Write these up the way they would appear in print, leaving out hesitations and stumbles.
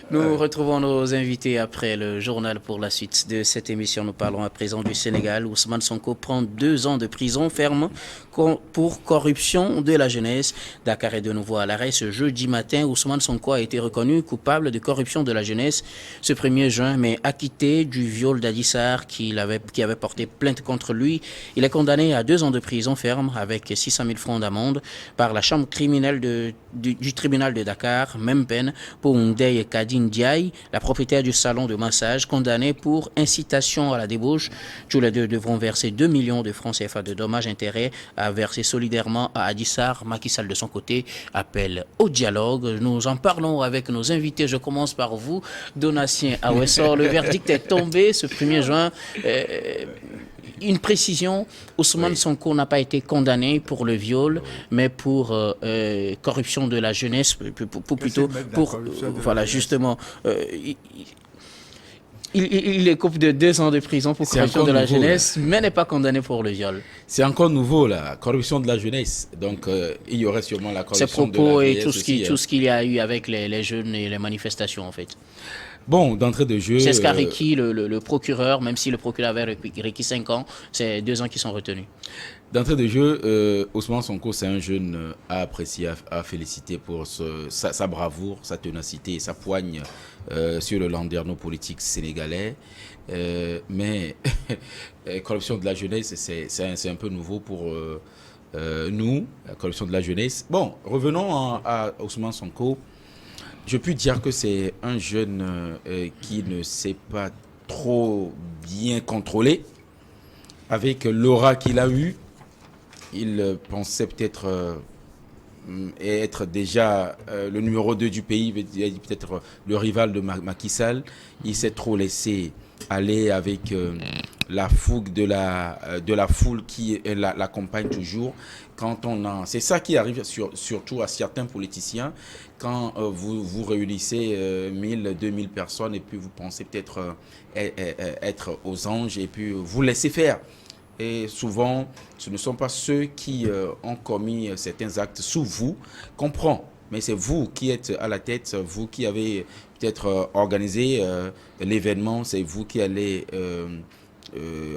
Nous retrouvons nos invités après le journal pour la suite de cette émission. Nous parlons à présent du Sénégal. Ousmane Sonko prend 2 ans de prison ferme pour corruption de la jeunesse. Dakar est de nouveau à l'arrêt ce jeudi matin. Ousmane Sonko a été reconnu coupable de corruption de la jeunesse ce 1er juin, mais acquitté du viol d'Adissar qui avait porté plainte contre lui. Il est condamné à 2 ans de prison ferme avec 600 000 francs d'amende par la chambre criminelle du tribunal de Dakar. Même peine pour Ndeye Kadine Ndiaye, la propriétaire du salon de massage, condamnée pour incitation à la débauche. Tous les deux devront verser 2 millions de francs CFA de dommages-intérêts à verser solidairement à Adissar. Macky Sall, de son côté, appelle au dialogue. Nous en parlons avec nos invités. Je commence par vous, Donatien Awessor. Le verdict est tombé ce 1er juin. Une précision, Ousmane Sonko n'a pas été condamné pour le viol, mais pour corruption de la jeunesse, plutôt pour voilà, justement, il est coupe de 2 ans de prison pour corruption de la jeunesse, mais n'est pas condamné pour le viol. C'est encore nouveau, la corruption de la jeunesse. Donc, il y aurait sûrement la corruption de la propos jeunesse et tout ce qu'il y a eu avec les jeunes et les manifestations, en fait. Bon, d'entrée de jeu... C'est ce qu'a requis le procureur, même si le procureur avait requis 5 ans, c'est 2 ans qui sont retenus. D'entrée de jeu, Ousmane Sonko, c'est un jeune à apprécier, à féliciter pour sa bravoure, sa ténacité et sa poigne sur le landerneau politique sénégalais. Mais corruption de la jeunesse, c'est un peu nouveau pour nous, la corruption de la jeunesse. Bon, revenons à Ousmane Sonko. Je puis dire que c'est un jeune qui ne s'est pas trop bien contrôlé. Avec l'aura qu'il a eue, il pensait peut-être être déjà le numéro 2 du pays, peut-être le rival de Macky Sall. Il s'est trop laissé aller avec la fougue de la foule qui l'accompagne toujours. C'est ça qui arrive surtout à certains politiciens quand vous réunissez 1000, 2000 personnes et puis vous pensez peut-être être aux anges et puis vous laissez faire. Et souvent, ce ne sont pas ceux qui ont commis certains actes sous vous qu'on prend. Mais c'est vous qui êtes à la tête, vous qui avez peut-être organisé l'événement, c'est vous qui allez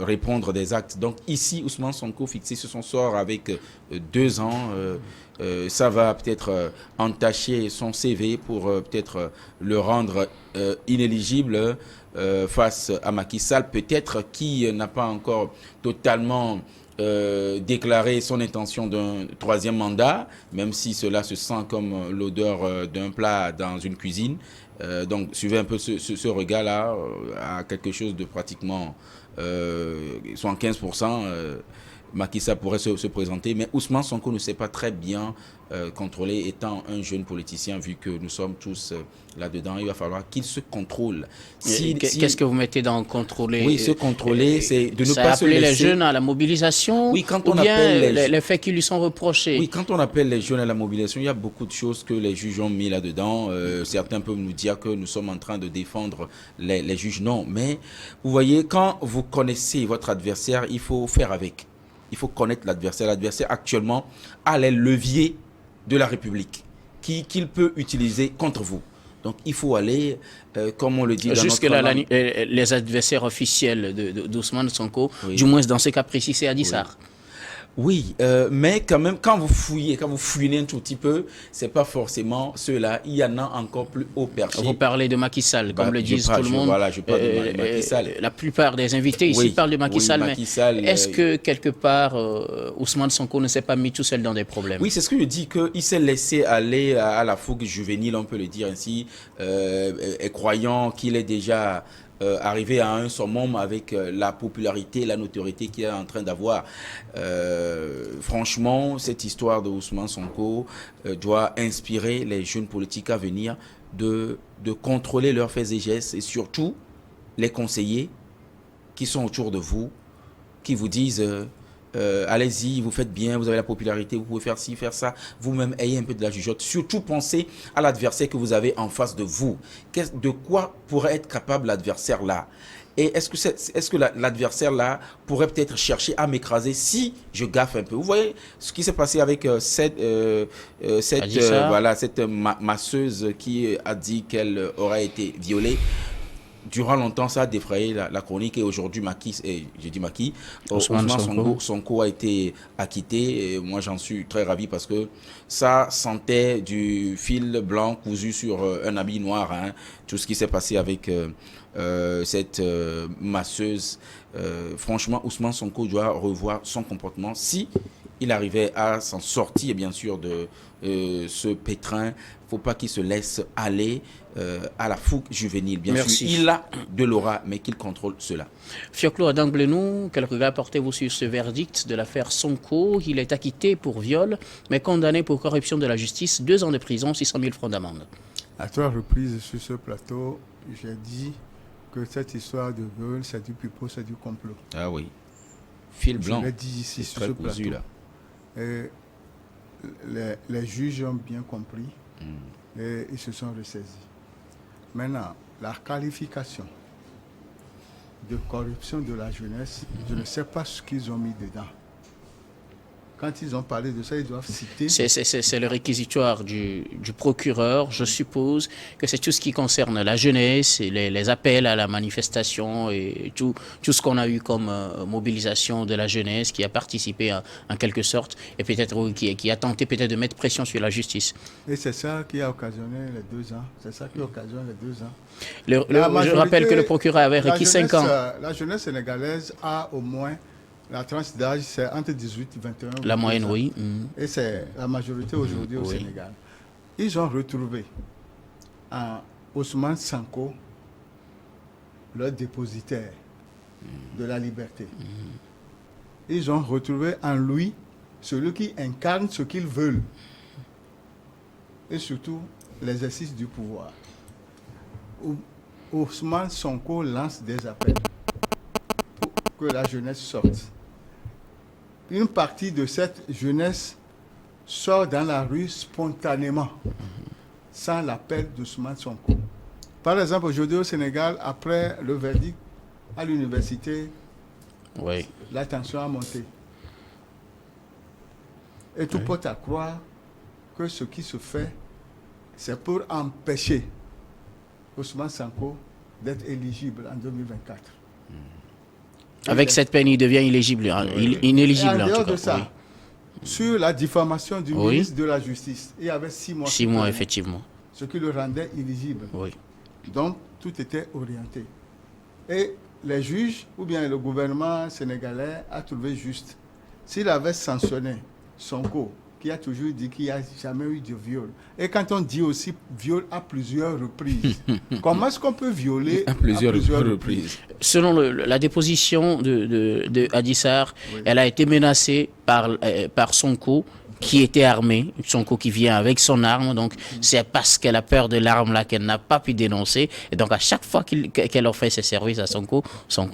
répondre des actes. Donc ici, Ousmane Sonko fixé sur son sort avec 2 ans. Ça va peut-être entacher son CV pour peut-être le rendre inéligible face à Macky Sall, peut-être qui n'a pas encore totalement déclaré son intention d'un 3e mandat, même si cela se sent comme l'odeur d'un plat dans une cuisine. Donc suivez un peu ce regard-là à quelque chose de pratiquement 75%. Macky Sall pourrait se présenter, mais Ousmane Sonko ne sait pas très bien contrôler, étant un jeune politicien, vu que nous sommes tous là-dedans. Il va falloir qu'il se contrôle. Qu'est-ce que vous mettez dans contrôler? Oui, se contrôler, c'est de ne pas se appeler laisser... les jeunes à la mobilisation, oui, quand on ou bien appelle les faits qui lui sont reprochés? Oui, quand on appelle les jeunes à la mobilisation, il y a beaucoup de choses que les juges ont mis là-dedans. Certains peuvent nous dire que nous sommes en train de défendre les juges. Non, mais vous voyez, quand vous connaissez votre adversaire, il faut faire avec. Il faut connaître l'adversaire. L'adversaire actuellement a les leviers de la République qu'il peut utiliser contre vous. Donc il faut aller, comme on le dit dans jusque-là, notre langue. les adversaires officiels d'Ousmane Sonko, Oui. du moins dans ce cas précis, c'est Adissar. Oui, mais quand même, quand vous fouillez un tout petit peu, c'est pas forcément ceux-là. Il y en a encore plus haut perché. Vous parlez de Macky Sall, comme le disent tout le monde. Voilà, je parle de Macky Sall. La plupart des invités ici parlent de Macky Sall, mais est-ce que quelque part, Ousmane Sonko ne s'est pas mis tout seul dans des problèmes? Oui, c'est ce que je dis, qu'il s'est laissé aller à la fougue juvénile, on peut le dire ainsi, et croyant qu'il est déjà arrivé à un summum avec la popularité, la notoriété qu'il est en train d'avoir. Franchement, cette histoire de Ousmane Sonko doit inspirer les jeunes politiques à venir de contrôler leurs faits et gestes et surtout les conseillers qui sont autour de vous, qui vous disent allez-y, vous faites bien, vous avez la popularité, vous pouvez faire ci, faire ça. Vous-même, ayez un peu de la jugeote. Surtout, pensez à l'adversaire que vous avez en face de vous. De quoi pourrait être capable l'adversaire là? Et est-ce que l'adversaire là pourrait peut-être chercher à m'écraser si je gaffe un peu? Vous voyez ce qui s'est passé avec cette masseuse qui a dit qu'elle aurait été violée. Durant longtemps, ça a défrayé la chronique et aujourd'hui, Ousmane Sonko a été acquitté. Et moi, j'en suis très ravi parce que ça sentait du fil blanc cousu sur un habit noir. Hein. Tout ce qui s'est passé avec cette masseuse. Franchement, Ousmane Sonko doit revoir son comportement si il arrivait à s'en sortir, bien sûr, de ce pétrin. Il ne faut pas qu'il se laisse aller à la fougue juvénile. Bien sûr, il a de l'aura, mais qu'il contrôle cela. Fioclo Adanglenou, quel regard portez-vous sur ce verdict de l'affaire Sonko? Il est acquitté pour viol, mais condamné pour corruption de la justice, 2 ans de prison, 600 000 francs d'amende. À 3 reprises sur ce plateau, j'ai dit que cette histoire de viol, c'est du pipeau, c'est du complot. Ah oui. Fil blanc. Je l'ai dit ici sur ce plateau. Là. Et les juges ont bien compris et ils se sont ressaisis. Maintenant, la qualification de corruption de la jeunesse, je ne sais pas ce qu'ils ont mis dedans. Quand ils ont parlé de ça, ils doivent citer... C'est le réquisitoire du procureur. Je suppose que c'est tout ce qui concerne la jeunesse, et les appels à la manifestation et tout ce qu'on a eu comme mobilisation de la jeunesse qui a participé en quelque sorte et peut-être qui a tenté peut-être de mettre pression sur la justice. Et c'est ça qui a occasionné les 2 ans. C'est ça qui occasionne les 2 ans. Je rappelle que le procureur avait requis 5 ans. La jeunesse sénégalaise a au moins... La tranche d'âge, c'est entre 18 et 21 ans. La moyenne, oui. Et c'est la majorité aujourd'hui au Sénégal. Ils ont retrouvé en Ousmane Sonko leur dépositaire de la liberté. Ils ont retrouvé en lui celui qui incarne ce qu'ils veulent. Et surtout, l'exercice du pouvoir. Ousmane Sonko lance des appels pour que la jeunesse sorte. Une partie de cette jeunesse sort dans la rue spontanément, sans l'appel d'Ousmane Sonko. Par exemple, aujourd'hui au Sénégal, après le verdict à l'université, la tension a monté. Et tout porte à croire que ce qui se fait, c'est pour empêcher Ousmane Sonko d'être éligible en 2024. Avec cette peine, il devient inéligible. En dehors de ça, sur la diffamation du ministre de la Justice, il y avait 6 mois. 6 mois, effectivement. Ce qui le rendait éligible. Donc, tout était orienté. Et les juges, ou bien le gouvernement sénégalais, a trouvé juste. S'il avait sanctionné Sonko, qui a toujours dit qu'il n'y a jamais eu de viol. Et quand on dit aussi viol à plusieurs reprises, comment est-ce qu'on peut violer à plusieurs reprises? Selon la déposition de Adji Sarr, elle a été menacée par Sonko, qui était armé, Sonko qui vient avec son arme, donc c'est parce qu'elle a peur de l'arme là qu'elle n'a pas pu dénoncer, et donc à chaque fois qu'elle offrait ses services à Sonko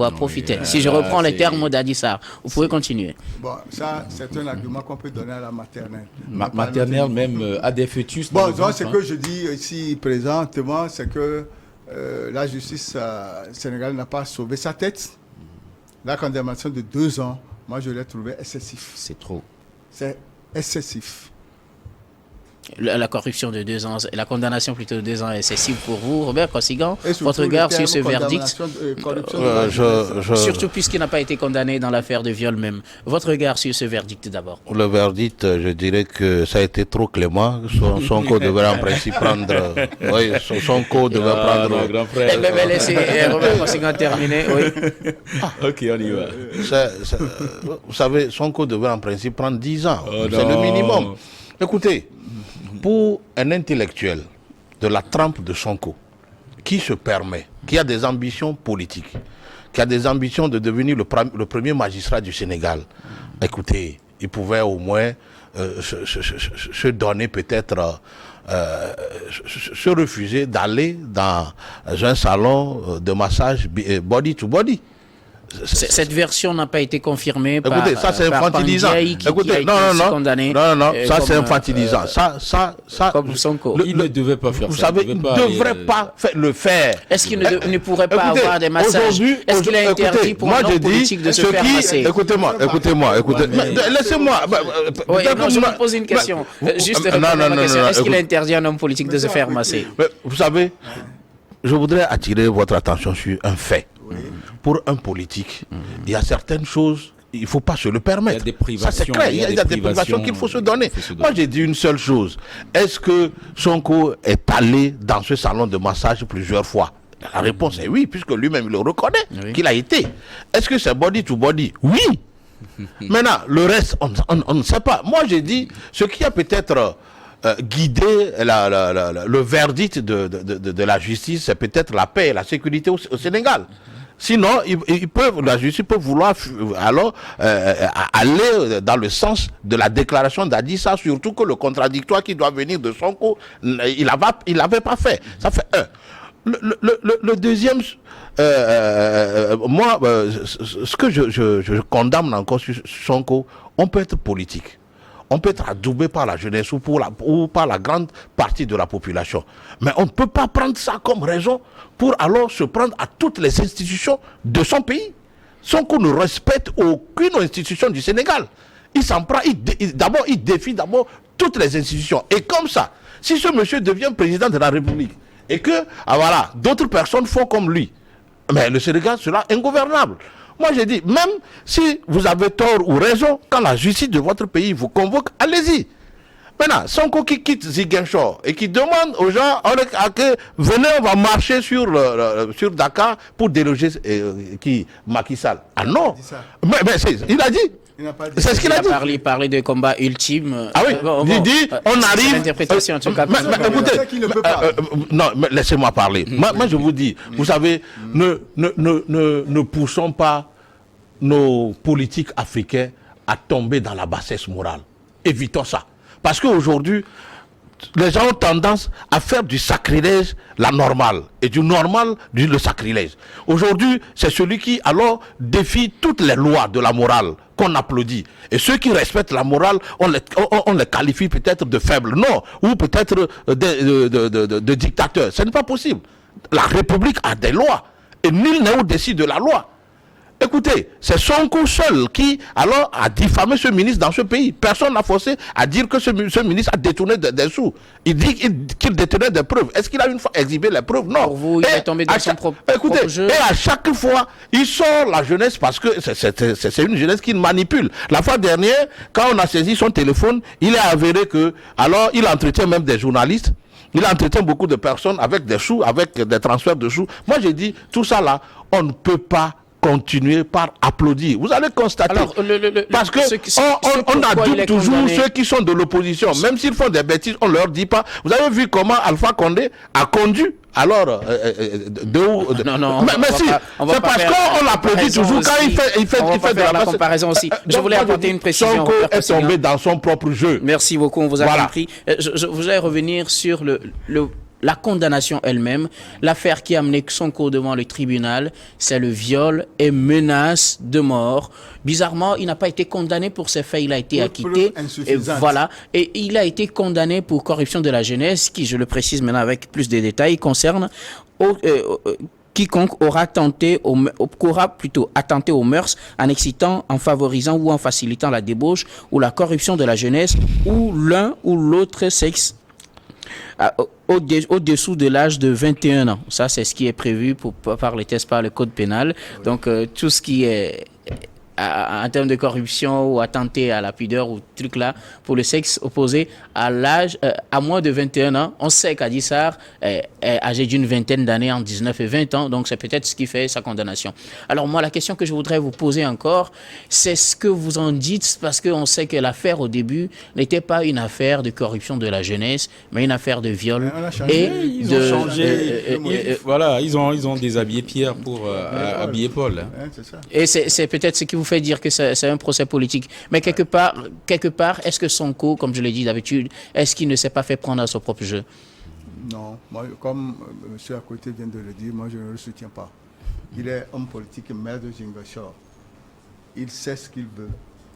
a profité. Si je reprends les termes d'Adji Sarr, vous pouvez continuer. Bon, ça c'est un argument qu'on peut donner à la maternelle. Maternelle même à des fœtus. Bon, donc ce que je dis ici présentement, c'est que la justice sénégalaise n'a pas sauvé sa tête. La condamnation de 2 ans, moi je l'ai trouvé excessif. C'est trop. C'est excessif. La corruption de 2 ans, la condamnation plutôt de 2 ans est excessive pour vous, Robert Kossigan. Votre regard sur ce verdict, surtout puisqu'il n'a pas été condamné dans l'affaire de viol même. Votre regard sur ce verdict d'abord. Le verdict, je dirais que ça a été trop clément. Sonko devrait en principe prendre. Oui, Sonko devrait prendre. Et même laisser Robert Kossigan terminer. Oui. Ok, on y va. Vous savez, Sonko devrait en principe prendre 10 ans. C'est le minimum. Écoutez, pour un intellectuel de la trempe de Sonko, qui se permet, qui a des ambitions politiques, qui a des ambitions de devenir le premier magistrat du Sénégal, écoutez, il pouvait au moins se donner peut-être, se refuser d'aller dans un salon de massage body to body. Cette version n'a pas été confirmée par... Écoutez, ça c'est infantilisant. Écoutez, non, ça c'est infantilisant. Ça, comme Sonko. Il ne devait pas faire ça. Vous savez, il ne devrait pas le faire. Est-ce qu'il ne pourrait pas avoir des massages? Est-ce qu'il est interdit pour un homme politique de se faire masser? Écoutez-moi. Laissez-moi. Non, je vous pose une question. Juste répondre à ma question. Est-ce qu'il est interdit à un homme politique de se faire masser? Vous savez, je voudrais attirer votre attention sur un fait. Pour un politique, il y a certaines choses, il ne faut pas se le permettre. Il y a des privations. Ça c'est clair, il y a des privations qu'il faut se donner. Moi j'ai dit une seule chose. Est-ce que Sonko est allé dans ce salon de massage plusieurs fois? La réponse est oui, puisque lui-même il le reconnaît qu'il a été. Est-ce que c'est body to body? Oui. Maintenant, le reste, on ne sait pas. Moi j'ai dit, ce qui a peut-être... guider le verdict de la justice, c'est peut-être la paix et la sécurité au Sénégal. Sinon, la justice peut vouloir alors aller dans le sens de la déclaration d'Adissa, surtout que le contradictoire qui doit venir de Sonko, il l'avait pas fait. Ça fait un. Le deuxième, moi, ce que je condamne encore sur Sonko, on peut être politique. On peut être adoubé par la jeunesse ou par la grande partie de la population. Mais on ne peut pas prendre ça comme raison pour alors se prendre à toutes les institutions de son pays. Sonko ne respecte aucune institution du Sénégal. Il s'en prend, il défie d'abord toutes les institutions. Et comme ça, si ce monsieur devient président de la République et que, voilà, d'autres personnes font comme lui, mais le Sénégal sera ingouvernable. Moi, j'ai dit, même si vous avez tort ou raison, quand la justice de votre pays vous convoque, allez-y. Maintenant, Sonko qui quitte Ziguinchor et qui demande aux gens que venez, on va marcher sur Dakar pour déloger Macky Sall. Ah non, mais il a dit. C'est ce qu'il a dit. Il parlait de combat ultime. Ah oui, il dit, on arrive. L'interprétation, en tout cas. Écoutez, non, laissez-moi parler. Moi, je vous dis, vous savez, ne poussons pas nos politiques africains à tomber dans la bassesse morale. Évitons ça. Parce qu'aujourd'hui, les gens ont tendance à faire du sacrilège la normale et du normal le sacrilège. Aujourd'hui, c'est celui qui alors défie toutes les lois de la morale qu'on applaudit. Et ceux qui respectent la morale, on les qualifie peut-être de faibles, non, ou peut-être de dictateurs. Ce n'est pas possible. La République a des lois et nul n'est au-dessus de la loi. Écoutez, c'est Sonko seul qui alors a diffamé ce ministre dans ce pays. Personne n'a forcé à dire que ce ministre a détourné des sous. Il dit qu'il détenait des preuves. Est-ce qu'il a une fois exhibé les preuves? Non. Pour vous, il est tombé dans son propre jeu. Et à chaque fois, il sort la jeunesse parce que c'est une jeunesse qui manipule. La fois dernière, quand on a saisi son téléphone, il est avéré que alors il entretient même des journalistes. Il entretient beaucoup de personnes avec des sous, avec des transferts de sous. Moi, j'ai dit, tout ça là, on ne peut pas continuer par applaudir. Vous allez constater. Alors, parce que on adoube toujours ceux qui sont de l'opposition. Même s'ils font des bêtises, on ne leur dit pas. Vous avez vu comment Alpha Condé a conduit alors non, mais si, c'est parce qu'on l'applaudit toujours quand il fait de la comparaison aussi. Je voulais apporter une précision. Sonko est tombé dans son propre jeu. Merci beaucoup, on vous a compris. Je voulais revenir sur la condamnation elle-même. L'affaire qui a amené Sonko devant le tribunal, c'est le viol et menace de mort. Bizarrement, il n'a pas été condamné pour ces faits, il a été acquitté. Et voilà. Et il a été condamné pour corruption de la jeunesse, qui, je le précise maintenant avec plus de détails, concerne quiconque aura attenté aux mœurs en excitant, en favorisant ou en facilitant la débauche ou la corruption de la jeunesse ou l'un ou l'autre sexe au-dessous de l'âge de 21 ans. Ça, c'est ce qui est prévu par les tests par le code pénal. Donc, tout ce qui est en termes de corruption ou attenter à la pudeur ou truc là pour le sexe opposé à l'âge à moins de 21 ans. On sait qu'Adji Sarr est âgé d'une vingtaine d'années, en 19 et 20 ans, donc c'est peut-être ce qui fait sa condamnation. Alors moi, la question que je voudrais vous poser encore, c'est ce que vous en dites, parce qu'on sait que l'affaire au début n'était pas une affaire de corruption de la jeunesse, mais une affaire de viol. Ils ont changé. Voilà, ils ont déshabillé Pierre pour habiller Paul. C'est ça. Et c'est peut-être ce qui vous fait dire que c'est un procès politique. Mais quelque part, est-ce que Sonko, comme je l'ai dit d'habitude, est-ce qu'il ne s'est pas fait prendre à son propre jeu? Non, moi, comme monsieur à côté vient de le dire, moi je ne le soutiens pas. Il est homme politique, maire de Ziguinchor. Il sait ce qu'il veut.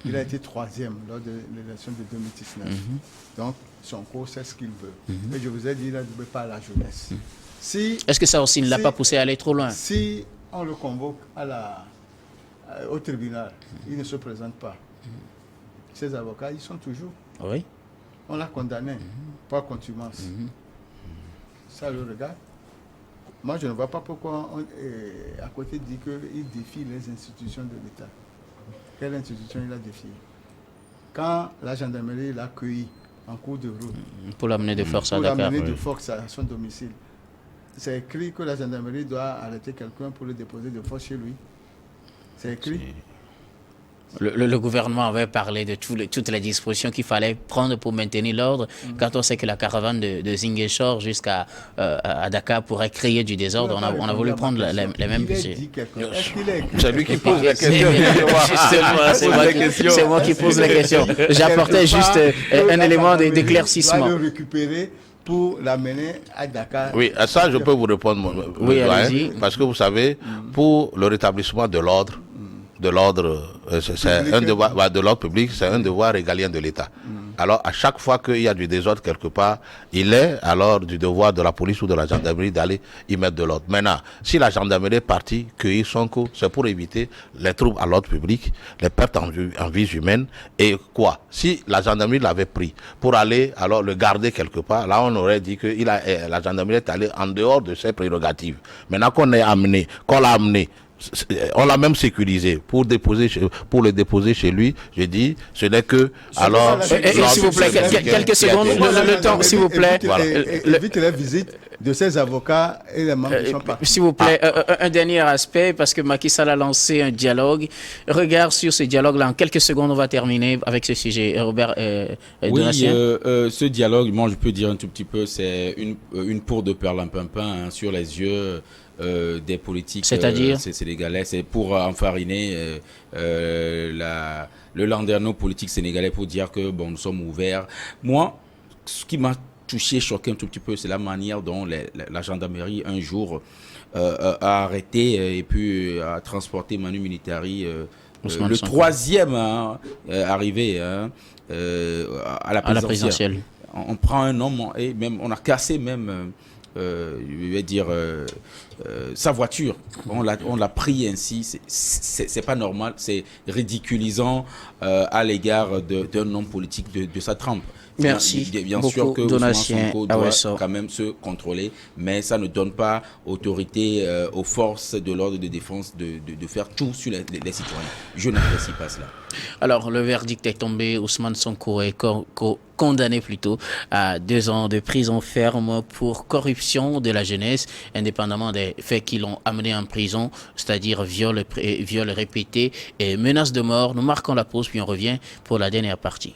Il a été 3e lors de l'élection de 2019. Donc, Sonko sait ce qu'il veut. Et je vous ai dit, il a joué par la jeunesse. Est-ce que ça aussi ne l'a pas poussé à aller trop loin? Si on le convoque au tribunal, il ne se présente pas. Ses avocats, ils sont toujours. Oui. On l'a condamné par contumace. Ça le regarde. Moi, je ne vois pas pourquoi à côté dit qu'il défie les institutions de l'État. Quelle institution il a défié? Quand la gendarmerie l'a accueilli en cours de route pour l'amener de force à Dakar. Pour l'amener de force à son domicile. C'est écrit que la gendarmerie doit arrêter quelqu'un pour le déposer de force chez lui. C'est écrit. Le gouvernement avait parlé de toutes les dispositions qu'il fallait prendre pour maintenir l'ordre. Quand on sait que la caravane de Ziguinchor jusqu'à à Dakar pourrait créer du désordre, on a voulu prendre les mêmes mesures. C'est lui qui pose la question. C'est moi qui pose la question. J'apportais juste un élément d'éclaircissement. Il va le récupérer pour l'amener à Dakar. Oui, à ça je peux vous répondre. Oui, allez-y. Parce que vous savez, pour le rétablissement de l'ordre, c'est un devoir de l'ordre public, c'est un devoir régalien de l'État. Alors, à chaque fois qu'il y a du désordre quelque part, il est alors du devoir de la police ou de la gendarmerie d'aller y mettre de l'ordre. Maintenant, si la gendarmerie est partie cueillir Sonko, c'est pour éviter les troubles à l'ordre public, les pertes en vies humaines, et quoi? Si la gendarmerie l'avait pris pour aller alors le garder quelque part, là on aurait dit que la gendarmerie est allée en dehors de ses prérogatives. Maintenant qu'on l'a amené, on l'a même sécurisé pour le déposer chez lui. Je dis, ce n'est que alors. S'il vous plaît, quelques secondes, le temps, s'il vous plaît. Évite les visites de ses avocats et les membres de son parti. S'il vous plaît, un dernier aspect, parce que Macky Sall a lancé un dialogue. Regard sur ce dialogue-là. En quelques secondes, on va terminer avec ce sujet. Robert Donatien. Oui, ce dialogue, moi je peux dire un tout petit peu, c'est une poudre de perlimpinpin sur les yeux des politiques sénégalais. C'est pour enfariner le landerneau politique sénégalais, pour dire que bon, nous sommes ouverts. Moi, ce qui m'a touché, choqué un tout petit peu, c'est la manière dont la gendarmerie un jour a arrêté et puis a transporté Manu Militari, le troisième arrivé à la présidentielle. On prend un homme et même on a cassé même je vais dire sa voiture, on l'a pris ainsi. C'est pas normal, c'est ridiculisant à l'égard d'un homme politique de sa trempe. Merci. Bien sûr que Ousmane Sonko doit quand même se contrôler, mais ça ne donne pas autorité aux forces de l'ordre de défense de faire tout sur les citoyens. Je n'apprécie pas cela. Alors, le verdict est tombé. Ousmane Sonko est condamné plutôt à 2 ans de prison ferme pour corruption de la jeunesse, indépendamment des faits qui l'ont amené en prison, c'est-à-dire viol répété et menace de mort. Nous marquons la pause, puis on revient pour la dernière partie.